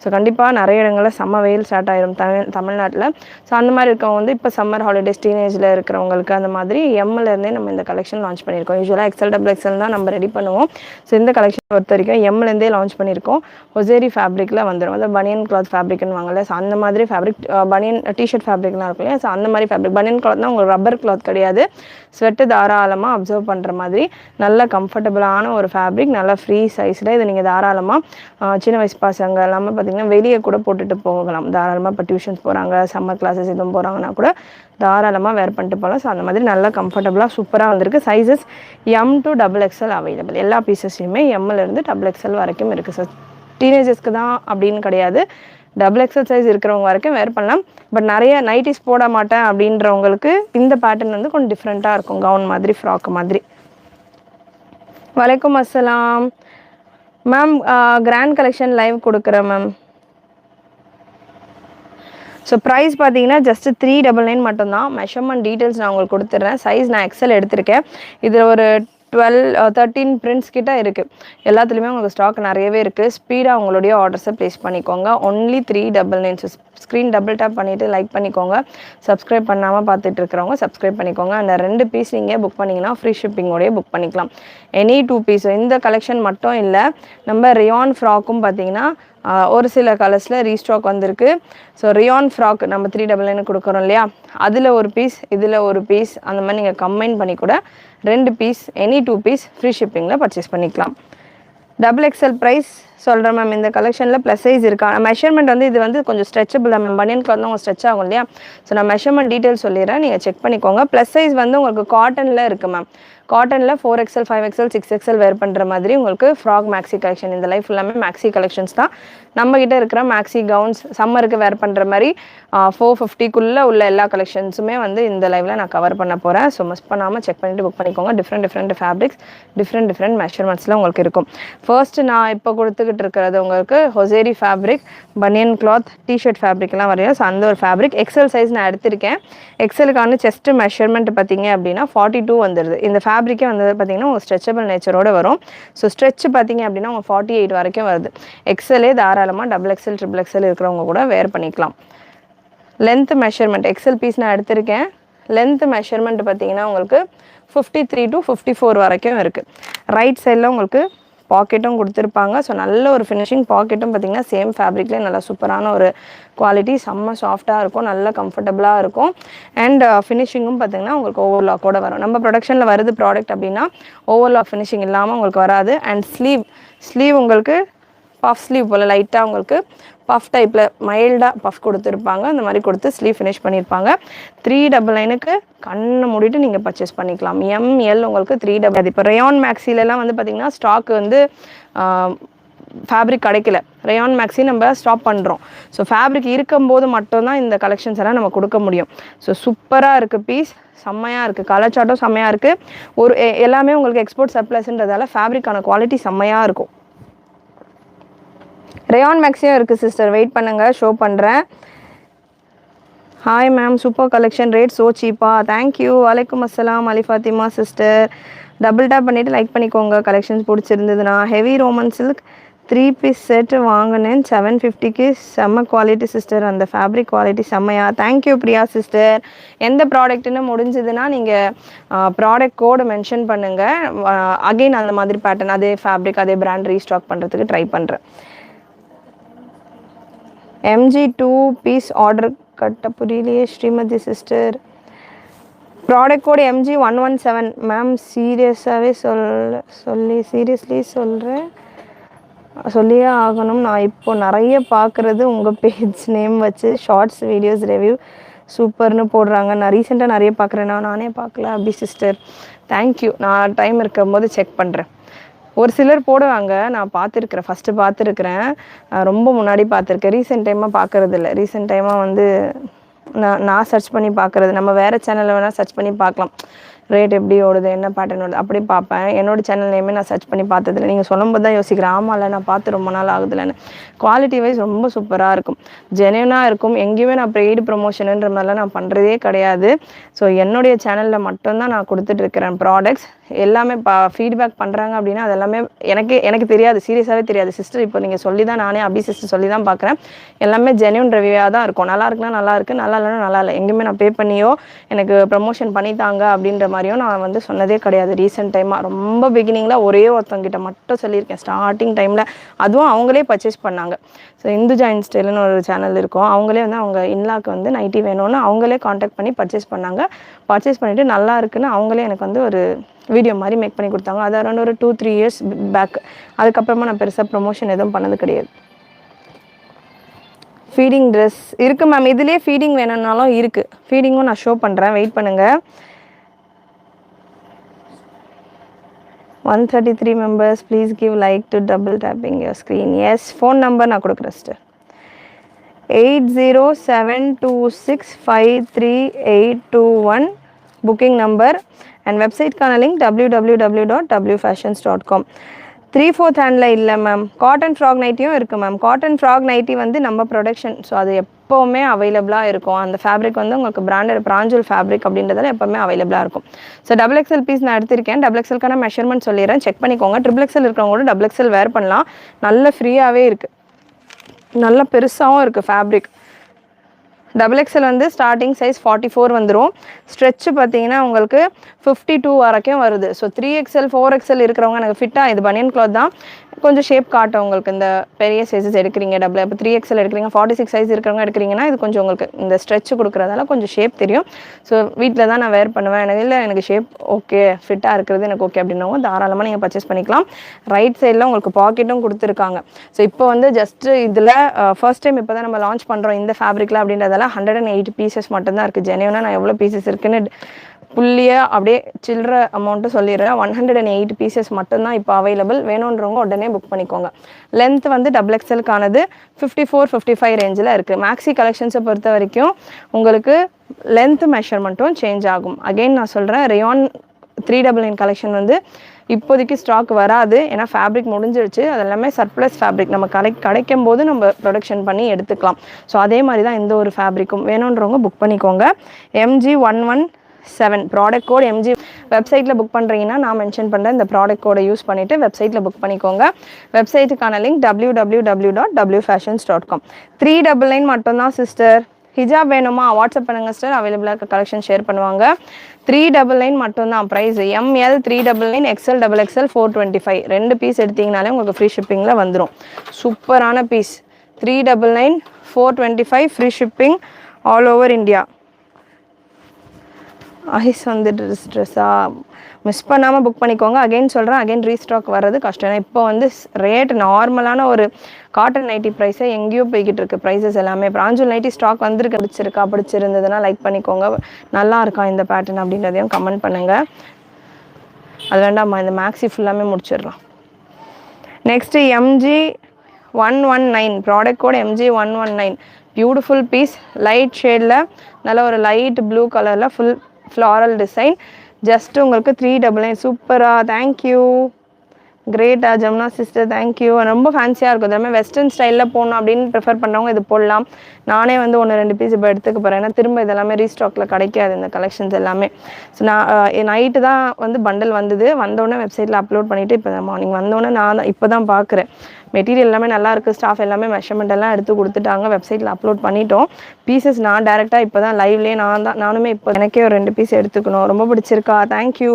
So கண்டிப்பாக நிறைய இடங்களில் செம்ம வெயில் ஸ்டார்ட் ஆயிரும் தமிழ்நாட்டில். ஸோ அந்த மாதிரி இருக்கவங்க வந்து இப்போ சம்மர் ஹாலிடேஸ் டீனேஜில் இருக்கிறவங்களுக்கு அந்த மாதிரி எம்லேருந்தே நம்ம இந்த கலெக்ஷன் லான்ச் பண்ணியிருக்கோம். யூஸ்வலாக எக்ஸல் டபுள் எக்ஸல் தான் நம்ம ரெடி பண்ணுவோம். ஸோ இந்த கலெக்ஷன் பொறுத்த வரைக்கும் எம்லேருந்தே லான்ச் பண்ணியிருக்கோம். ஹொசேரி ஃபேப்ரிக்கில் வந்துடும், அதாவது பனியன் கிளாத் ஃபேப்ரிக்னு வாங்கல. ஸோ அந்த மாதிரி ஃபேப்ரிக் பனியன் டிஷர்ட் ஃபேப்ரிக்லாம் இருக்கும் இல்லையா, ஸோ அந்த மாதிரி ஃபேப்ரிக் பனியன் கிளாத்னா உங்களுக்கு ரப்பர் கிளாத் கிடையாது, ஸ்வெட்டு தாராளமாக அப்சர்வ் பண்ணுற மாதிரி நல்ல கம்ஃபர்டபுளான ஒரு ஃபேப்ரிக், நல்ல ஃப்ரீ சைஸில். இது நீங்கள் தாராளமாக சின்ன வயசு பசங்க எல்லாமே பார்த்திங்கன்னா வெளியே கூட போட்டுட்டு போகலாம். தாராளமாக இப்போ டியூஷன்ஸ் போகிறாங்க, சம்மர் கிளாஸஸ் எதுவும் போகிறாங்கன்னா கூட தாராளமாக வேர் பண்ணிட்டு போகலாம். ஸோ அந்த மாதிரி நல்லா கம்ஃபர்டபுளாக சூப்பராக வந்திருக்கு. Sizes M to double XL available. எல்லா பீசஸையுமே எம்மிலேருந்து டபுள் எக்ஸ்எல் வரைக்கும் இருக்குது. ஸோ டீனேஜர்ஸ்க்கு தான் அப்படின்னு கிடையாது, டபுள் எக்ஸ்எல் சைஸ் இருக்கிறவங்க வரைக்கும் வேர் பண்ணலாம். பட் நிறைய நைட்டிஸ் போட மாட்டேன் அப்படின்றவங்களுக்கு இந்த பேட்டர்ன் வந்து கொஞ்சம் டிஃப்ரெண்ட்டாக இருக்கும், கவுன் மாதிரி, ஃப்ராக் மாதிரி. வலைக்கம் அஸ்ஸலாம் மேம், கிராண்ட் கலெக்ஷன் லைவ் கொடுக்குறேன் மேம். ஸோ ப்ரைஸ் பார்த்தீங்கன்னா ஜஸ்ட் 399 மட்டும்தான். மெஷர்மெண்ட் டீட்டெயில்ஸ் நான் உங்களுக்கு கொடுத்துட்றேன். சைஸ் நான் எக்ஸல் எடுத்திருக்கேன். இதில் ஒரு 13 பிரிண்ட்ஸ் கிட்ட இருக்குது. எல்லாத்துலேயுமே உங்களுக்கு ஸ்டாக் நிறையவே இருக்குது. ஸ்பீடாக உங்களுடைய ஆர்டர்ஸை ப்ளேஸ் பண்ணிக்கோங்க. ஒன்லி 399. ஸ்க்ரீன் டபுள் டேப் பண்ணிவிட்டு லைக் பண்ணிக்கோங்க. சப்ஸ்கிரைப் பண்ணாமல் பார்த்துட்டு இருக்கிறவங்க சப்ஸ்கிரைப் பண்ணிக்கோங்க. அந்த 2 பீஸ் நீங்கள் புக் பண்ணிங்கன்னா ஃப்ரீ ஷிப்பிங்கோடையே புக் பண்ணிக்கலாம். Any 2 piece. இந்த கலெக்ஷன் மட்டும் இல்லை, நம்ம ரியான் ஃப்ராக்கும் பார்த்தீங்கன்னா ஒரு சில கலர்ஸில் ரீஸ்டாக் வந்திருக்கு. ஸோ ரியான் ஃப்ராக் நம்ம 399 கொடுக்குறோம் இல்லையா, அதில் ஒரு பீஸ், இதில் ஒரு பீஸ், அந்த மாதிரி நீங்கள் கம்பைன் பண்ணி கூட 2 பீஸ், எனி 2 பீஸ் ஃப்ரீ ஷிப்பிங்கில் பர்ச்சேஸ் பண்ணிக்கலாம். டபுள் எக்ஸ்எல் ப்ரைஸ் சொல்கிறேன் மேம். இந்த கலெக்ஷனில் ப்ளஸ் சைஸ் இருக்கா? மெஷர்மெண்ட் வந்து இது வந்து கொஞ்சம் ஸ்ட்ரெச்சபிள் மேம். பனியன் கிளாத்லாம் உங்களுக்கு ஸ்ட்ரெச் ஆகும் இல்லையா, ஸோ நான் மெஷர்மெண்ட் டீட்டெயில் சொல்லிடுறேன், நீங்கள் செக் பண்ணிக்கோங்க. ப்ளஸ் சைஸ் வந்து உங்களுக்கு காட்டனில் இருக்குது மேம். காட்டனில் 4XL 5XL 6XL வேர் பண்ணுற மாதிரி உங்களுக்கு ஃப்ராக் மேக்ஸி கலெக்ஷன். இந்த லைஃப் எல்லாமே மேக்ஸி கலெக்ஷன்ஸ் தான். நம்மக்கிட்ட இருக்கிற மேக்ஸி கவுன்ஸ் சம்மருக்கு வேர் பண்ணுற மாதிரி 450க்குள்ளே உள்ள எல்லா கலெக்ஷன்ஸுமே வந்து இந்த லைவில் நான் கவர் பண்ண போகிறேன். ஸோ மிஸ் பண்ணாமல் செக் பண்ணிவிட்டு புக் பண்ணிக்கோங்க. டிஃப்ரெண்ட் ஃபேப்ரிக்ஸ், டிஃப்ரெண்ட் மெஷர்மெண்ட்ஸில் உங்களுக்கு இருக்கும். ஃபர்ஸ்ட்டு நான் இப்போ கொடுத்துக்கிட்டு இருக்கிறது உங்களுக்கு ஹொசேரி ஃபேப்ரிக், பனியன் கிளாத், டிஷர்ட் ஃபேப்ரிக்லாம் வரையும். ஸோ அந்த ஒரு ஃபேப்ரிக் எக்ஸல் சைஸ் நான் எடுத்திருக்கேன். எக்ஸலுக்கான செஸ்ட்டு மெஷர்மெண்ட் பார்த்தீங்க அப்படின்னா 42 வந்துடுது. இந்த ஃபேப்ரிக்கே வந்து பார்த்தீங்கன்னா ஒரு ஸ்ட்ரெச்சபிள் நேச்சரோடு வரும். ஸோ ஸ்ட்ரெச் பார்த்தீங்க அப்படின்னா உங்கள் 48 வரைக்கும் வருது. எக்ஸலே தாராளமாக டபுள் எக்ஸல் ட்ரிபிள் எக்ஸல் இருக்கிறவங்க கூட வேர் பண்ணிக்கலாம். லென்த் மெஷர்மெண்ட் எக்ஸல் பீஸ் நான் எடுத்திருக்கேன். லென்த் மெஷர்மெண்ட் பார்த்தீங்கன்னா உங்களுக்கு 53 to 54 வரைக்கும் இருக்குது. ரைட் சைடில் உங்களுக்கு பாக்கெட்டும் கொடுத்துருப்பாங்க. ஸோ நல்ல ஒரு ஃபினிஷிங். பாக்கெட்டும் பார்த்திங்கன்னா சேம் ஃபேப்ரிக்லேயே நல்லா சூப்பரான ஒரு குவாலிட்டி, செம்ம சாஃப்டாக இருக்கும், நல்ல கம்ஃபர்டபுளாக இருக்கும். அண்ட் ஃபினிஷிங்கும் பார்த்திங்கன்னா உங்களுக்கு ஓவர்லாக்கோடு வரும். நம்ம ப்ரொடக்ஷனில் வருது ப்ராடக்ட் அப்படின்னா ஓவர்லாக் ஃபினிஷிங் இல்லாமல் உங்களுக்கு வராது. அண்ட் ஸ்லீவ் உங்களுக்கு பஃப் ஸ்லீவ் போல் லைட்டாக உங்களுக்கு பஃப் டைப்பில் மைல்டாக பஃப் கொடுத்துருப்பாங்க. அந்த மாதிரி கொடுத்து ஸ்லீவ் ஃபினிஷ் பண்ணியிருப்பாங்க. 399க்கு கண்ணை மூடிட்டு நீங்கள் பர்ச்சேஸ் பண்ணிக்கலாம். எம்எல் உங்களுக்கு 399. இப்போ ரயான் மேக்ஸிலெலாம் வந்து பார்த்திங்கன்னா ஸ்டாக் வந்து ஃபேப்ரிக் கிடைக்கல. ரயான் மேக்ஸி நம்ம ஸ்டாப் பண்ணுறோம். ஸோ ஃபேப்ரிக் இருக்கும்போது மட்டும்தான் இந்த கலெக்ஷன்ஸ் எல்லாம் நம்ம கொடுக்க முடியும். ஸோ சூப்பராக இருக்குது பீஸ், செம்மையாக இருக்குது. கலர் சார்ட்டும் செம்மையாக இருக்குது. ஒரு எல்லாமே உங்களுக்கு எக்ஸ்போர்ட் சப்ளைஸ்ன்றதால ஃபேப்ரிக்கான குவாலிட்டி செம்மையாக இருக்கும். ரயான் மேக்ஸியும் இருக்குது சிஸ்டர், வெயிட் பண்ணுங்கள், ஷோ பண்ணுறேன். Hi ma'am, super collection, rate so சீப்பா, தேங்க்யூ. வலைக்கம் அஸ்ஸலாம் Ali Fatima sister. Double tap பண்ணிவிட்டு லைக் பண்ணிக்கோங்க கலெக்ஷன்ஸ் பிடிச்சிருந்ததுன்னா. Heavy roman silk 3 piece set வாங்கினேன் 750க்கு. செம்ம குவாலிட்டி சிஸ்டர், அந்த ஃபேப்ரிக் குவாலிட்டி செம்மையா. Thank you Priya sister. எந்த ப்ராடக்ட்டுன்னு முடிஞ்சதுன்னா நீங்கள் ப்ராடக்ட் கோடு மென்ஷன் பண்ணுங்கள். அகெயின் அந்த மாதிரி பேட்டர்ன், அதே ஃபேப்ரிக், அதே பிராண்ட் ரீஸ்டாக் பண்ணுறதுக்கு ட்ரை பண்ணுறேன். MG 2 பீஸ் ஆர்டர் கட்ட புரியலையே Srimathi sister. Product code MG 117 ma'am. சீரியஸாகவே சீரியஸ்லி சொல்லியே ஆகணும். நான் இப்போ நிறைய பார்க்குறது உங்கள் பேஜ் நேம் வச்சு ஷார்ட்ஸ் வீடியோஸ் ரிவ்யூ சூப்பர்னு போடுறாங்க. நான் ரீசெண்டாக நிறைய பார்க்குறேன், நானே பார்க்கல அப்படி சிஸ்டர். தேங்க்யூ. நான் டைம் இருக்கும்போது செக் பண்ணுறேன். ஒரு சிலர் போடுவாங்க, நான் பார்த்துருக்குறேன், ஃபஸ்ட்டு பார்த்துருக்குறேன், ரொம்ப முன்னாடி பார்த்துருக்கேன். ரீசெண்ட் டைமாக பார்க்குறது இல்லை. ரீசெண்ட் டைமாக வந்து நான் சர்ச் பண்ணி பார்க்குறது, நம்ம வேறு சேனலில் வேணால் சர்ச் பண்ணி பார்க்கலாம். ரேட் எப்படி ஓடுது, என்ன பேட்டர்ன் ஓடுது அப்படி பார்ப்பேன். என்னோட சேனல் நேமே நான் சர்ச் பண்ணி பார்த்ததில்ல. நீங்கள் சொல்லும்போது தான் யோசிக்கிறேன், ஆமாம்ல நான் பார்த்து ரொம்ப நாள் ஆகுதுலன்னு. குவாலிட்டி வைஸ் ரொம்ப சூப்பராக இருக்கும், ஜென்யூனாக இருக்கும். எங்கேயுமே நான் பெய்டு ப்ரொமோஷனுன்ற மாதிரிலாம் நான் பண்ணுறதே கிடையாது. ஸோ என்னுடைய சேனலில் மட்டும்தான் நான் கொடுத்துட்ருக்கிறேன் ப்ராடக்ட்ஸ். எல்லாமே ஃபீட்பேக் பண்ணுறாங்க அப்படின்னா அது எல்லாமே எனக்கு தெரியாது, சீரியஸாகவே தெரியாது சிஸ்டர். இப்போ நீங்கள் சொல்லி தான் நானே அபி சிஸ்டர் சொல்லி தான் பார்க்குறேன். எல்லாமே ஜென்யூன் ரிவ்யூவாக தான் இருக்கும். நல்லா இருக்குன்னா நல்லா இருக்குது, நல்லா இல்லைன்னா நல்லா இல்லை. எங்கேயுமே நான் பே பண்ணியோ எனக்கு ப்ரமோஷன் பண்ணித்தாங்க அப்படின்ற மாதிரியும் நான் வந்து சொன்னதே கிடையாது. ரீசெண்ட் டைமாக ரொம்ப பிகினிங்கில் ஒரே ஒருத்தவங்கிட்ட மட்டும் சொல்லியிருக்கேன் ஸ்டார்டிங் டைமில். அதுவும் அவங்களே பர்ச்சேஸ் பண்ணாங்க. ஸோ இந்துஜா இன்ஸ்டைல்னு ஒரு சேனல் இருக்கும். அவங்களே வந்து அவங்க இன்லாக்கு வந்து நைட்டி வேணும்னு அவங்களே காண்டாக்ட் பண்ணி பர்ச்சேஸ் பண்ணாங்க. பர்ச்சேஸ் பண்ணிவிட்டு நல்லா இருக்குன்னு அவங்களே எனக்கு வந்து ஒரு வீடியோ மாதிரி மேக் பண்ணி கொடுத்தாங்க. அது அரௌண்ட் ஒரு 2-3 இயர்ஸ் பேக். அதுக்கப்புறமா நான் பெருசாக ப்ரொமோஷன் எதுவும் பண்ணது கிடையாது. ஃபீடிங் ட்ரெஸ் இருக்குது மேம். இதுலேயே ஃபீடிங் வேணும்னாலும் இருக்குது. ஃபீடிங்கும் நான் ஷோ பண்ணுறேன், வெயிட் பண்ணுங்கள். 133 members, please give like to double tapping your screen. Yes, phone number நான் கொடுக்குறேன் sister. 8072653821 booking number and website கான link www.wfashions.com. 3/4 ஹேண்டில் இல்லை மேம். காட்டன் ஃப்ராக் நைட்டியும் இருக்குது மேம். காட்டன் ஃப்ராக் நைட்டி வந்து நம்ம ப்ரொடக்ஷன், ஸோ அது எப்போவுமே அவைலபிளாக இருக்கும். அந்த ஃபேப்ரிக் வந்து உங்களுக்கு பிராண்டட் பிராஞ்சூல் ஃபேப்ரிக் அப்படின்றதால எப்போவுமே அவைலபிளாக இருக்கும். ஸோ XXL பீஸ் நான் எடுத்திருக்கேன். XXLக்கான மெஷர்மெண்ட் சொல்லிடுறேன், செக் பண்ணிக்கோங்க. XXL இருக்கிறவங்க கூட XXL வேர் பண்ணலாம். நல்ல ஃப்ரீயாகவே இருக்குது, நல்ல பெருசாகவும் இருக்குது ஃபேப்ரிக். XXL வந்து ஸ்டார்டிங் சைஸ் 44 வந்துடும். ஸ்ட்ரெச்சு பார்த்தீங்கன்னா உங்களுக்கு 52 வரைக்கும் வருது. ஸோ 3XL 4XL இருக்கிறவங்க எனக்கு ஃபிட்டாக, இது பனியன் கிளாத் தான், கொஞ்சம் ஷேப் காட்டும் உங்களுக்கு. இந்த பெரிய சைஸஸ் எடுக்கிறீங்க இப்போ 3XL எடுக்கிறீங்க, 46 சைஸ் இருக்கிறவங்க எடுக்கிறீங்கன்னா இது கொஞ்சம் உங்களுக்கு இந்த ஸ்ட்ரெச் கொடுக்குறதால கொஞ்சம் ஷேப் தெரியும். ஸோ வீட்டில் தான் நான் வேர் பண்ணுவேன், எனக்கு ஷேப் ஓகே, ஃபிட்டாக இருக்கிறது எனக்கு ஓகே அப்படின்னவங்க தாராளமாக நீங்கள் பர்ச்சேஸ் பண்ணிக்கலாம். ரைட் சைடில் உங்களுக்கு பாக்கெட்டும் கொடுத்துருக்காங்க. ஸோ இப்போ வந்து ஜஸ்ட் இதில் ஃபர்ஸ்ட் டைம் இப்போ தான் நம்ம லான்ச் பண்ணுறோம் இந்த ஃபேப்ரிக்கில் அப்படின்றதால 108 பீசஸ் மட்டும்தான் இருக்குது. ஜென்யூனாக நான் எவ்வளோ பீசஸ் இருக்குன்னு புள்ளியாக அப்படியே சில்லற அமௌண்ட்டு சொல்லிடுறேன். 108 பீசஸ் மட்டும்தான் இப்போ அவைலபிள். வேணுன்றவங்க உடனே புக் பண்ணிக்கோங்க. லென்த் வந்து XXLக்கானது 54-55 ரேஞ்சில் இருக்குது. மேக்ஸி கலெக்ஷன்ஸை பொறுத்த வரைக்கும் உங்களுக்கு லென்த் மெஷர்மெண்ட்டும் சேஞ்ச் ஆகும். அகெயின் நான் சொல்கிறேன், ரேயான் 399 கலெக்ஷன் வந்து இப்போதைக்கு ஸ்டாக் வராது, ஏன்னா ஃபேப்ரிக் முடிஞ்சிருச்சு. அது எல்லாமே சர்ப்ளஸ் ஃபேப்ரிக், நம்ம கிடைக்கும் போது நம்ம ப்ரொடக்ஷன் பண்ணி எடுத்துக்கலாம். ஸோ அதே மாதிரி தான் இந்த ஒரு ஃபேப்ரிக்கும். வேணுன்றவங்க புக் பண்ணிக்கோங்க. MG117 product code. MG வெப்சைட்டில் புக் பண்ணுறீங்கன்னா நான் மென்ஷன் பண்ணுறேன், இந்த ப்ராடக்ட் கோடை யூஸ் பண்ணிவிட்டு வெப்சைட்டில் புக் பண்ணிக்கோங்க. வெப்சைட்டுக்கான லிங்க் www.wfashions.com. 399 மட்டும்தான் சிஸ்டர். ஹிஜாப் வேணுமா வாட்ஸ்அப் பண்ணுங்கள் சிஸ்டர், அவைலபிளாக இருக்க கலெக்ஷன் ஷேர் பண்ணுவாங்க. 399 மட்டும்தான் price. ML 399, XL XXL 425. 2 piece எடுத்தீங்கனாலே உங்களுக்கு ஃப்ரீ ஷிப்பிங்கில் வந்துடும். சூப்பரான piece. 399 425 free shipping all over India. ஐஸ் வந்து ட்ரெஸ்ஸாக மிஸ் பண்ணாமல் புக் பண்ணிக்கோங்க. அகைன் சொல்கிறேன், அகைன் ரீஸ்டாக் வர்றது கஷ்டம். ஏன்னா இப்போ வந்து ரேட் நார்மலான ஒரு காட்டன் நைட்டி ப்ரைஸை எங்கேயோ போய்கிட்டு இருக்குது ப்ரைஸஸ் எல்லாமே. பிராஞ்சூல் நைட்டி ஸ்டாக் வந்திருக்கு, பிடிச்சிருந்ததுன்னா லைக் பண்ணிக்கோங்க. நல்லா இருக்கா இந்த பேட்டர்ன் அப்படின்றதையும் கமெண்ட் பண்ணுங்கள். அது வேண்டாம்மா, இந்த மேக்ஸி ஃபுல்லாமே முடிச்சிடலாம். நெக்ஸ்ட்டு MG119 product code MG119. Beautiful piece, light ஷேடில் நல்ல ஒரு லைட் ப்ளூ கலரில் ஃபுல் ஃப்ளாரல் டிசைன். ஜஸ்ட் உங்களுக்கு 399. சூப்பராக, தேங்க்யூ, கிரேட்டா ஜமுனா சிஸ்டர், தேங்க்யூ. ரொம்ப ஃபேன்சியாக இருக்கும். எல்லாமே வெஸ்டர்ன் ஸ்டைலில் போகணும் அப்படின்னு ப்ரிஃபர் பண்ணுறவங்க இது போடலாம். நானே வந்து 1-2 பீஸ் இப்போ எடுத்துக்க போகிறேன், ஏன்னா திரும்ப இதெல்லாமே ரீஸ்டாக்கில் கிடைக்காது இந்த கலெக்ஷன்ஸ் எல்லாமே. ஸோ நான் நைட்டு தான் வந்து பண்டல் வந்தோடனே வெப்சைட்டில் அப்லோட் பண்ணிவிட்டு இப்போ மார்னிங் வந்தோடனே நான் இப்போ தான் பார்க்குறேன். மெட்டீரியல் எல்லாமே நல்லாயிருக்கு, ஸ்டாஃப் எல்லாமே மெஷர்மெண்ட் எல்லாம் எடுத்து கொடுத்துட்டாங்க, வெப்சைட்டில் அப்லோட் பண்ணிட்டோம். பீசஸ் நான் டேரெக்டாக இப்போ தான் லைவ்லேயே நானுமே இப்போ எனக்கே ஒரு 2 பீஸ் எடுத்துக்கணும். ரொம்ப பிடிச்சிருக்கா, தேங்க்யூ.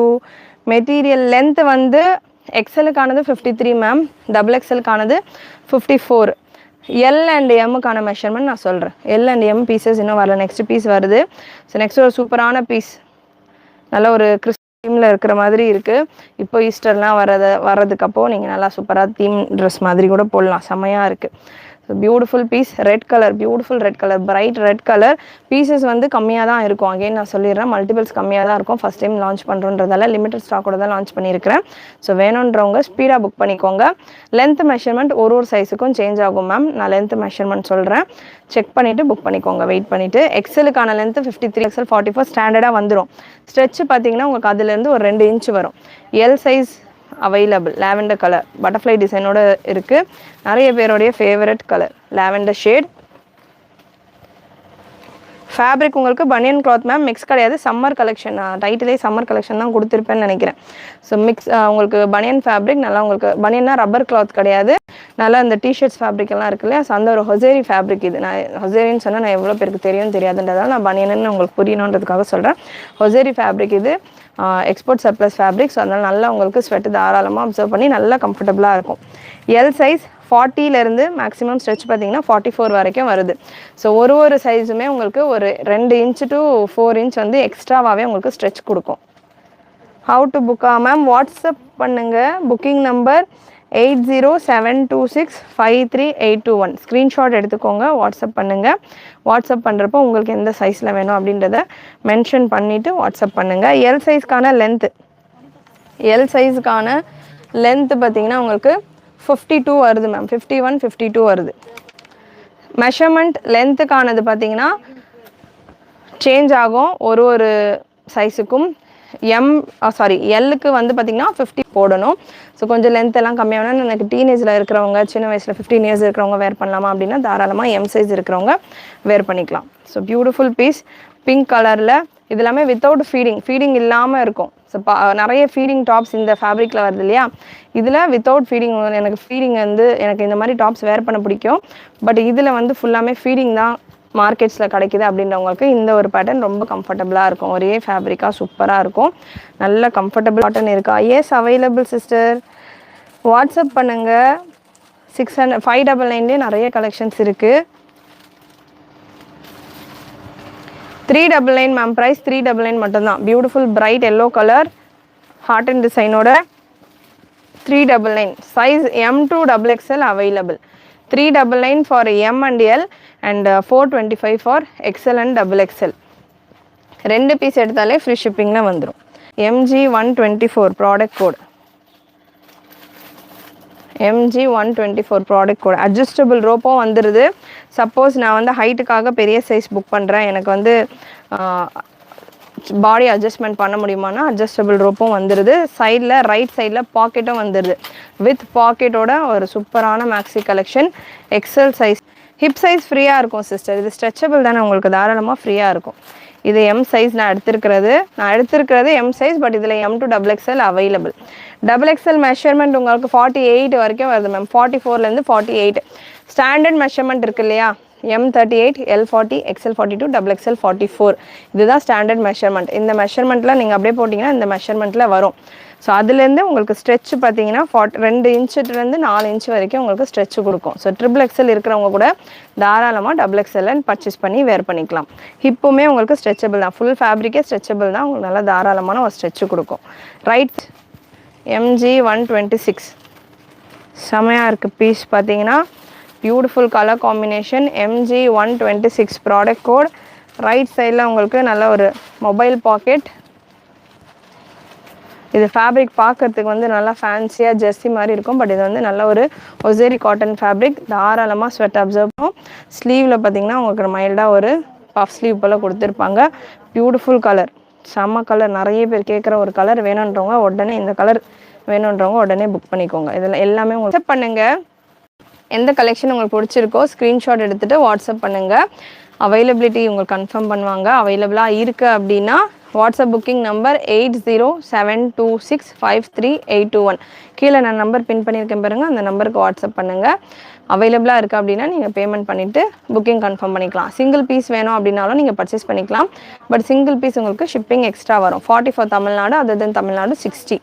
மெட்டீரியல் லென்த் வந்து XLக்கானது 53 மேம், XXLக்கானது 54. L and Mக்கான மெஷர்மெண்ட் நான் சொல்கிறேன். L and M பீசஸ் இன்னும் வரல, நெக்ஸ்ட் பீஸ் வருது. ஸோ நெக்ஸ்ட் ஒரு சூப்பரான பீஸ், நல்ல ஒரு தீமில் இருக்கிற மாதிரி இருக்குது. இப்போ ஈஸ்டர்லாம் வர்றதுக்கு அப்போ நீங்கள் நல்லா சூப்பராக தீம் ட்ரெஸ் மாதிரி கூட போடலாம், செம்மையாக இருக்குது. Beautiful piece, red colour, beautiful red colour, bright red colour. Pieces வந்து கம்மியாக தான் இருக்கும். அகைன் நான் சொல்லிடுறேன், மல்டிபிள்ஸ் கம்மியாக தான் இருக்கும். ஃபஸ்ட் டைம் லான்ச் பண்ணுறதால லிமிடெட் ஸ்டாக்கோட தான் லான்ச் பண்ணியிருக்கிறேன். ஸோ வேணுன்றவங்க ஸ்பீடாக புக் பண்ணிக்கோங்க. லென்த் மெஷர்மெண்ட் ஒரு சைஸுக்கும் சேஞ்ச் ஆகும் மேம். நான் லென்த் மெஷர்மெண்ட் சொல்கிறேன், செக் பண்ணிவிட்டு புக் பண்ணிக்கோங்க. வெயிட் பண்ணிவிட்டு எக்ஸலுக்கான லென்த்து 53, எக்ஸல் 44 ஸ்டாண்டர்டாக வந்துடும். ஸ்ட்ரெச் பார்த்தீங்கன்னா உங்களுக்கு அதுலேருந்து ஒரு 2 இன்ச் வரும். L size available. Lavender colour butterfly டிசைனோட இருக்குது. நிறைய பேருடைய favourite colour lavender shade. Fabric உங்களுக்கு பனியன் கிளாத் மேம், மிக்ஸ் கிடையாது. சம்மர் கலெக்ஷன், டைட்டிலே சம்மர் கலெக்ஷன் தான் கொடுத்துருப்பேன்னு நினைக்கிறேன். ஸோ மிக்ஸ் உங்களுக்கு பனியன் ஃபேப்ரிக். நல்லா உங்களுக்கு பனியன்னா ரப்பர் கிளாத் கிடையாது, நல்லா இந்த டிஷர்ட்ஸ் ஃபேப்ரிக் எல்லாம் இருக்கு இல்லையா. ஸோ அந்த ஒரு ஹொசேரி ஃபேப்ரிக் இது. நான் ஹொசேரின்னு சொன்னால் நான் எவ்வளோ பேருக்கு தெரியும் தெரியாதுன்றதால நான் பனியன்னு உங்களுக்கு புரியணுன்றதுக்காக சொல்கிறேன். ஹொசேரி ஃபேப்ரிக் இது, எக்ஸ்போர்ட் சர்ப்ளஸ் ஃபேப்ரிக். ஸோ அதனால் நல்லா உங்களுக்கு ஸ்வெட்டு தாராளமாக அப்சர்வ் பண்ணி நல்லா கம்ஃபர்டபுளாக இருக்கும். எல் சைஸ் 40லேருந்து மேக்ஸிமம் ஸ்ட்ரெச் பார்த்தீங்கன்னா 44 வரைக்கும் வருது. ஸோ ஒரு சைஸுமே உங்களுக்கு ஒரு 2 இன்ச் to 4 இன்ச் வந்து எக்ஸ்ட்ராவாகவே உங்களுக்கு ஸ்ட்ரெச் கொடுக்கும். ஹவு டு புக்கா மேம்? வாட்ஸ்அப் பண்ணுங்கள். Booking number 8072653821. ஸ்க்ரீன்ஷாட் எடுத்துக்கோங்க, வாட்ஸ்அப் பண்ணுங்கள். வாட்ஸ்அப் பண்ணுறப்போ உங்களுக்கு எந்த சைஸில் வேணும் அப்படின்றத மென்ஷன் பண்ணிவிட்டு வாட்ஸ்அப் பண்ணுங்கள். எல் சைஸ்க்கான லென்த்து, எல் சைஸுக்கான லென்த்து பார்த்தீங்கன்னா உங்களுக்கு 52 வருது மேம். 51, 52 வருது. மெஷர்மெண்ட் லென்த்துக்கானது பார்த்தீங்கன்னா சேஞ்ச் ஆகும் ஒரு சைஸுக்கும். எல்லுக்கு வந்து பார்த்தீங்கன்னா 50 போடணும். ஸோ கொஞ்சம் லென்த் எல்லாம் கம்மியாகனா எனக்கு டீனேஜில் இருக்கிறவங்க, சின்ன வயசில் 15 இயர்ஸ் இருக்கிறவங்க வேர் பண்ணலாமா அப்படின்னா தாராளமாக எம் சைஸ் இருக்கிறவங்க வேர் பண்ணிக்கலாம். ஸோ பியூட்டிஃபுல் பீஸ், பிங்க் கலரில். இது எல்லாமே வித்தவுட் ஃபீடிங் இல்லாமல் இருக்கும். ஸோ நிறைய ஃபீடிங் டாப்ஸ் இந்த ஃபேப்ரிக்கில் வருது இல்லையா, இதில் வித்தவுட் ஃபீடிங். எனக்கு ஃபீடிங் வந்து எனக்கு இந்த மாதிரி டாப்ஸ் வேர் பண்ண பிடிக்கும். பட் இதில் வந்து ஃபுல்லாமே ஃபீடிங் தான் மார்க்கெட்ஸில் கிடைக்குது அப்படின்றவங்களுக்கு இந்த ஒரு பேட்டர்ன் ரொம்ப கம்ஃபர்டபுளாக இருக்கும். ஒரே ஃபேப்ரிக்காக சூப்பராக இருக்கும். நல்ல கம்ஃபர்டபுள் காட்டன் இருக்கா? Yes available sister. வாட்ஸ்அப் பண்ணுங்கள். 599 நிறைய கலெக்ஷன்ஸ் இருக்குது. 399 மேம். ப்ரைஸ் 399 மட்டும்தான். Beautiful bright yellow colour heart and டிசைனோட 399. Size M to XXL available. 399 for M and L and 425 for XL and XXL. 2 piece எடுத்தாலே ஃப்ரீ ஷிப்பிங்கில் வந்துடும். MG124 product code. MG124 product code. Adjustable ரோப்பும் வந்துடுது. Suppose நான் வந்து ஹைட்டுக்காக பெரிய சைஸ் புக் பண்ணுறேன், எனக்கு வந்து பாடி அட்ஜஸ்ட்மெண்ட் பண்ண முடியுமானா அட்ஜஸ்டபிள் ரோப்பும் வந்துடுது. சைடில் ரைட் சைடில் பாக்கெட்டும் வந்துடுது. வித் பாக்கெட்டோட ஒரு சூப்பரான maxi collection. XL size. Hip size ஃப்ரீயாக இருக்கும் சிஸ்டர். இது ஸ்ட்ரெச்சபிள் தானே, உங்களுக்கு தாராளமாக ஃப்ரீயாக இருக்கும். இது எம் சைஸ் நான் எடுத்திருக்கிறது எம் சைஸ். பட் இதில் M to XXL available. XXL measurement உங்களுக்கு 48 வரைக்கும் வருது மேம். 44லேருந்து 48 ஸ்டாண்டர்ட் மெஷர்மெண்ட் இருக்கு இல்லையா. M38, L40, XL42, XXL 44. இதுதான் ஸ்டாண்டர்ட் மெஷர்மெண்ட். இந்த மெஷர்மெண்ட்டில் நீங்கள் அப்படியே போட்டிங்கன்னா இந்த மெஷர்மெண்ட்டில் வரும். ஸோ அதுலேருந்து உங்களுக்கு ஸ்ட்ரெச் பார்த்தீங்கன்னா 2 இன்ச்சுலேருந்து 4 இன்ச் வரைக்கும் உங்களுக்கு ஸ்ட்ரெச் கொடுக்கும். ஸோ XXL இருக்கிறவங்க கூட தாராளமாக XXL பர்ச்சேஸ் பண்ணி வேர் பண்ணிக்கலாம். ஹிப்புமே உங்களுக்கு ஸ்ட்ரெச்சபிள் தான். ஃபுல் ஃபேப்ரிக்கே ஸ்ட்ரெச்சபிள் தான். உங்களுக்கு நல்லா தாராளமான ஒரு ஸ்ட்ரெச்சு கொடுக்கும். ரைட். MG126 செமையாக இருக்குது பீஸ் பார்த்தீங்கன்னா. Beautiful colour combination. MG126 product code. Right சைடில் உங்களுக்கு நல்ல ஒரு மொபைல் பாக்கெட். இது ஃபேப்ரிக் பார்க்கறதுக்கு வந்து நல்லா ஃபேன்சியாக ஜெர்சி மாதிரி இருக்கும். பட் இது வந்து நல்ல ஒரு ஒசேரி காட்டன் ஃபேப்ரிக். தாராளமாக ஸ்வெட் அப்சர்வ் பண்ணும். ஸ்லீவில் பார்த்தீங்கன்னா உங்களுக்கு மைல்டாக ஒரு பஃப் ஸ்லீவ் போல் கொடுத்துருப்பாங்க. பியூட்டிஃபுல் கலர், செம்ம கலர். நிறைய பேர் கேட்குற ஒரு கலர். வேணுன்றவங்க உடனே இந்த கலர் வேணுன்றவங்க உடனே புக் பண்ணிக்கோங்க. இதில் எல்லாமே உங்களுக்கு வாட்ஸ்அப் பண்ணுங்கள். எந்த கலெக்ஷன் உங்களுக்கு பிடிச்சிருக்கோ ஸ்க்ரீன்ஷாட் எடுத்துகிட்டு வாட்ஸ்அப் பண்ணுங்கள். அவைலபிலிட்டி உங்களுக்கு கன்ஃபார்ம் பண்ணுவாங்க. அவைலபிளாக இருக்குது அப்படின்னா வாட்ஸ்அப் புக்கிங் நம்பர் 8072653821. கீழே நான் நம்பர் பின் பண்ணியிருக்கேன் பாருங்கள், அந்த நம்பருக்கு வாட்ஸ்அப் பண்ணுங்கள். அவைலபிளாக இருக்குது அப்படின்னா நீங்கள் பேமெண்ட் பண்ணிவிட்டு புக்கிங் கன்ஃபார்ம் பண்ணிக்கலாம். சிங்கிள் பீஸ் வேணும் அப்படின்னாலும் நீங்கள் பர்ச்சேஸ் பண்ணிக்கலாம். பட் சிங்கிள் பீஸ் உங்களுக்கு ஷிப்பிங் எக்ஸ்ட்ரா வரும். 40 for Tamil Nadu, other then Tamil Nadu 60.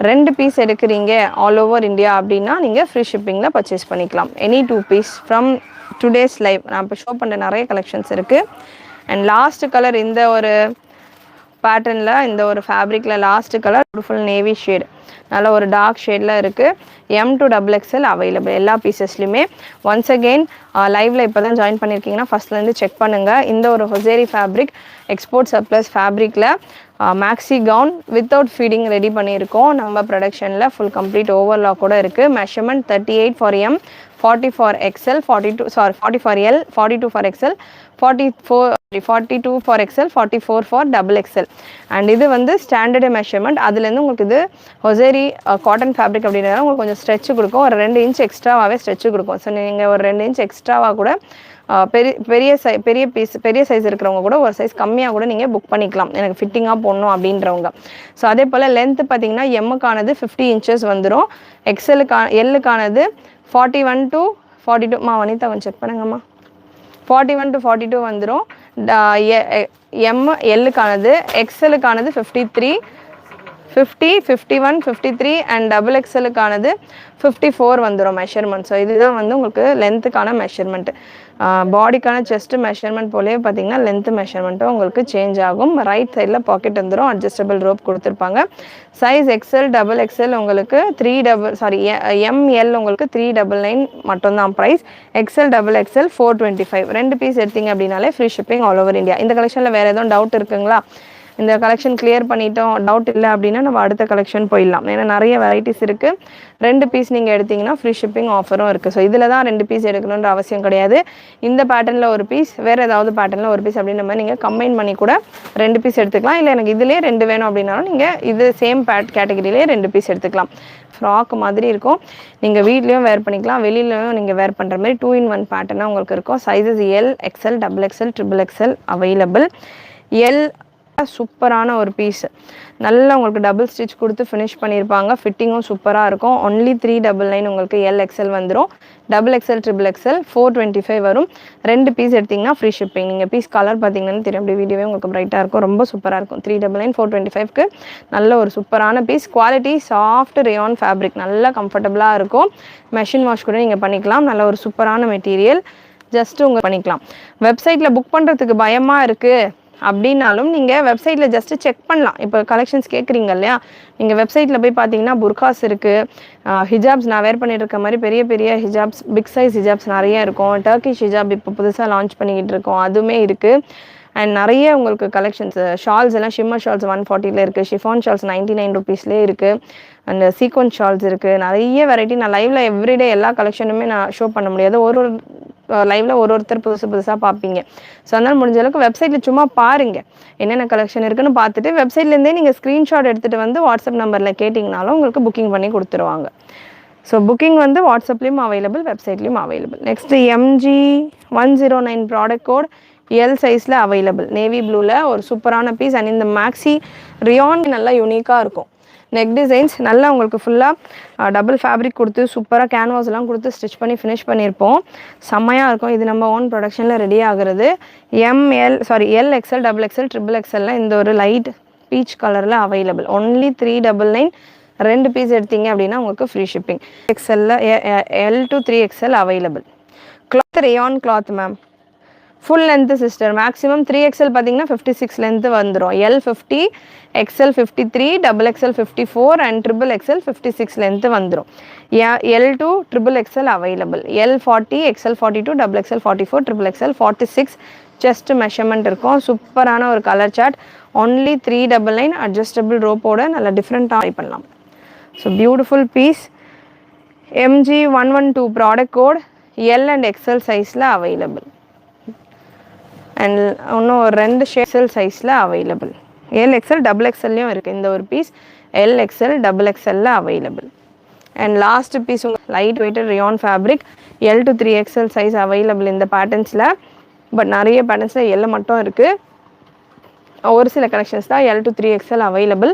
2 piece எடுக்கிறீங்க ஆல் ஓவர் இந்தியா அப்படின்னா நீங்கள் ஃப்ரீ ஷிப்பிங்கில் பர்ச்சேஸ் பண்ணிக்கலாம். Any 2 piece from today's live. நான் இப்போ ஷோ பண்ணுற நிறைய கலெக்ஷன்ஸ் இருக்குது. அண்ட் லாஸ்ட் கலர் இந்த ஒரு பேட்டர்னில் இந்த ஒரு ஃபேப்ரிக்கில் last colour full navy shade, நல்ல ஒரு டார்க் ஷேடில் இருக்குது. M2XXL அவைலபிள் எல்லா பீசஸ்லையுமே. ஒன்ஸ் அகெயின் லைவில் இப்போ தான் ஜாயின் பண்ணியிருக்கீங்கன்னா ஃபஸ்ட்லேருந்து செக் பண்ணுங்கள். இந்த ஒரு ஹொசேரி ஃபேப்ரிக் எக்ஸ்போர்ட் சர்ப்ளஸ் ஃபேப்ரிக்கில் maxi gown without feeding ready பண்ணியிருக்கோம் நம்ம ப்ரொடக்ஷனில். ஃபுல் கம்ப்ளீட் ஓவர்லாக் கூட இருக்குது. Measurement 38 for M, 40 for XL, 40 for L, 42 for XL, 42 for XL, 44 for XXL. And இது வந்து ஸ்டாண்டர்டு மெஷர்மெண்ட். அதுலேருந்து உங்களுக்கு இது ஹொசேரி காட்டன் ஃபேப்ரிக் அப்படின்றத உங்களுக்கு கொஞ்சம் ஸ்ட்ரெச்சு கொடுக்கும். ஒரு 2 இன்ச் எக்ஸ்ட்ராவாகவே ஸ்ட்ரெச்சு கொடுக்கும். ஸோ நீங்கள் ஒரு 2 இன்ச் எக்ஸ்ட்ராவாக கூட பெரிய சைஸ் இருக்கிறவங்க கூட ஒரு சைஸ் கம்மியாக கூட நீங்கள் புக் பண்ணிக்கலாம், எனக்கு ஃபிட்டிங்காக போடணும் அப்படின்றவங்க. ஸோ அதே போல் லென்த்து பார்த்தீங்கன்னா எம்முக்கானது 50 இன்ச்சஸ் வந்துடும். எல்லுக்கானது 41 to 42. வனிதா கொஞ்சம் செக் பண்ணுங்கம்மா. 41 to 42 வந்துடும். எல்லுக்கானது, எக்ஸலுக்கானது 53, 50, 51, 53 அண்ட் XXLுக்கானது 54 வந்துடும் மெஷர்மெண்ட். ஸோ இதுதான் வந்து உங்களுக்கு லென்த்துக்கான மெஷர்மெண்ட்டு. பாடிக்கான செஸ்ட்டு மெஷர்மெண்ட் போலே பார்த்தீங்கன்னா லென்த்து மெஷர்மெண்ட்டும் உங்களுக்கு சேஞ்ச் ஆகும். ரைட் சைடில் பாக்கெட் வந்துடும், அட்ஜஸ்டபிள் ரோப் கொடுத்துருப்பாங்க. சைஸ் XL, XXL உங்களுக்கு ML உங்களுக்கு 399 மட்டும்தான் ப்ரைஸ். XL, XXL 425. 2 பீஸ் எடுத்தீங்க அப்படின்னாலே free shipping all over India. இந்த கலெக்ஷனில் வேறு எதுவும் டவுட் இருக்குங்களா? இந்த கலெக்ஷன் கிளியர் பண்ணிட்டோம், டவுட் இல்லை அப்படின்னா நம்ம அடுத்த கலெக்ஷன் போயிடலாம். ஏன்னா நிறைய வெரைட்டிஸ் இருக்குது. 2 பீஸ் நீங்கள் எடுத்திங்கன்னா ஃப்ரீ ஷிப்பிங் ஆஃபரும் இருக்குது. ஸோ இதில் தான் 2 பீஸ் எடுக்கணுன்ற அவசியம் கிடையாது. இந்த பேட்டர்னில் ஒரு பீஸ், வேறு ஏதாவது பேட்டர்னில் ஒரு பீஸ் அப்படின்ற மாதிரி நீங்கள் கம்பைன் பண்ணி கூட 2 பீஸ் எடுத்துக்கலாம். இல்லை எனக்கு இதிலே 2 வேணும் அப்படின்னாலும் நீங்கள் இது சேம் கேட்டகரியிலே 2 பீஸ் எடுத்துக்கலாம். ஃப்ராக் மாதிரி இருக்கும், நீங்கள் வீட்லேயும் வேர் பண்ணிக்கலாம், வெளியிலையும் நீங்கள் வேர் பண்ணுற மாதிரி 2-in-1 பேட்டர்னாக உங்களுக்கு இருக்கும். Sizes L, XL, XXL, XXL available. L சூப்பரான ஒரு பீஸ், நல்லா உங்களுக்கு டபுள் ஸ்டிச் கொடுத்து ஃபினிஷ் பண்ணியிருப்பாங்க. ஃபிட்டிங்கும் சூப்பராக இருக்கும். ஒன்லி 399 உங்களுக்கு LXL வந்துடும். XXL, XXL 425 வரும். 2 பீஸ் எடுத்திங்கன்னா ஃப்ரீ ஷிப்பிங். நீங்கள் பீஸ் கலர் பார்த்தீங்கன்னா தெரியும், அப்படி வீடியோவே உங்களுக்கு பிரைட்டாக இருக்கும், ரொம்ப சூப்பராக இருக்கும். 399, 425க்கு நல்ல ஒரு சூப்பரான piece. Quality soft rayon fabric, நல்லா கம்ஃபர்டபுளாக இருக்கும். மெஷின் வாஷ் கூட நீங்கள் பண்ணிக்கலாம். நல்ல ஒரு சூப்பரான மெட்டீரியல், ஜஸ்ட்டு உங்கள் பண்ணிக்கலாம். வெப்சைட்டில் புக் பண்ணுறதுக்கு பயமாக இருக்குது அப்படின்னாலும் நீங்கள் வெப்சைட்டில் ஜஸ்ட்டு செக் பண்ணலாம். இப்போ கலெக்ஷன்ஸ் கேட்குறீங்க இல்லையா, நீங்கள் வெப்சைட்டில் போய் பார்த்தீங்கன்னா புர்காஸ் இருக்குது, ஹிஜாப்ஸ் நான் வேர் பண்ணிட்டு இருக்க மாதிரி பெரிய பெரிய ஹிஜாப்ஸ், பிக் சைஸ் ஹிஜாப்ஸ் நிறைய இருக்கும். டர்க்கிஷ் ஹிஜாப் இப்போ புதுசாக லான்ச் பண்ணிக்கிட்டு இருக்கோம், அதுவுமே இருக்குது. அண்ட் நிறைய உங்களுக்கு கலெக்ஷன்ஸ், ஷால்ஸ் எல்லாம் ஷிம்மர் ஷால்ஸ் 140ல் இருக்குது, ஷிஃபான் ஷால்ஸ் 99 ருபீஸ்லேயே இருக்குது. அண்ட் சீக்வன்ஸ் ஷால்ஸ் இருக்குது. நிறைய வெரைட்டி. நான் லைவில் எவ்ரிடே எல்லா கலெக்ஷனுமே நான் ஷோ பண்ண முடியாது, ஒரு லைவில் ஒருத்தர் புதுசாக பார்ப்பீங்க. ஸோ அதனால் முடிஞ்ச அளவுக்கு வெப்சைட்டில் சும்மா பாருங்கள் என்னென்ன கலெக்ஷன் இருக்குன்னு பார்த்துட்டு வெப்சைட்லேருந்தே நீங்கள் ஸ்க்ரீன்ஷாட் எடுத்துகிட்டு வந்து வாட்ஸ்அப் நம்பரில் கேட்டிங்கனாலும் உங்களுக்கு புக்கிங் பண்ணி கொடுத்துருவாங்க. ஸோ புக்கிங் வந்து வாட்ஸ்அப்லேயும் அவைலபிள், வெப்சைட்லேயும் available. Next MG109 product code L சைஸில் அவைலபிள். நேவி ப்ளூவில் ஒரு சூப்பரான பீஸ். அண்ட் இந்த மேக்ஸி ரியான் நல்லா யூனிக்காக இருக்கும். நெக் டிசைன்ஸ் நல்லா உங்களுக்கு ஃபுல்லாக டபுள் ஃபேப்ரிக் கொடுத்து சூப்பராக கேன்வாஸ்லாம் கொடுத்து ஸ்டிச் பண்ணி ஃபினிஷ் பண்ணியிருப்போம். செம்மையாக இருக்கும். இது நம்ம ஓன் ப்ரொடக்ஷனில் ரெடி ஆகுறது. L, XL, XXL, XXL இந்த ஒரு லைட் பீச் கலரில் அவைலபிள். ஒன்லி 399. 2 பீஸ் எடுத்தீங்க அப்படின்னா உங்களுக்கு free shipping. XL L to 3XL available. Cloth rayon cloth ma'am, full length sister. Maximum 3XL பார்த்தீங்கன்னா 56 லென்த்து வந்துடும். L 50, XL 53, XXL 54 and XXL 56 length வந்துடும். L to XXL available. L 40, XL 42, XXL 44, XXL 46 chest measurement இருக்கும். சூப்பரான ஒரு colour chart. Only 399. Adjustable ரோப்போட நல்லா டிஃப்ரெண்ட்டாக try பண்ணலாம். So beautiful piece. MG112 product code L and XL சைஸில் அவைலபிள். அண்ட் இன்னும் 2 ஷேப்ஸல் சைஸில் அவைலபிள். LXL, XXLலையும் இருக்குது இந்த ஒரு பீஸ். LXL, XXL available. And last piece light weighted rayon fabric L to 3XL size available இந்த பேட்டர்ன்ஸில். பட் நிறைய பேட்டர்ன்ஸில் L மட்டும் இருக்குது, ஒரு சில கலெக்ஷன்ஸ் தான் L to 3XL available.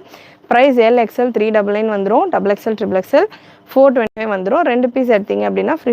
Price LXL 399 வந்துடும். XXL, XXL 425 வந்துடும். 2 பீஸ் எடுத்தீங்க அப்படின்னா ஃப்ரீ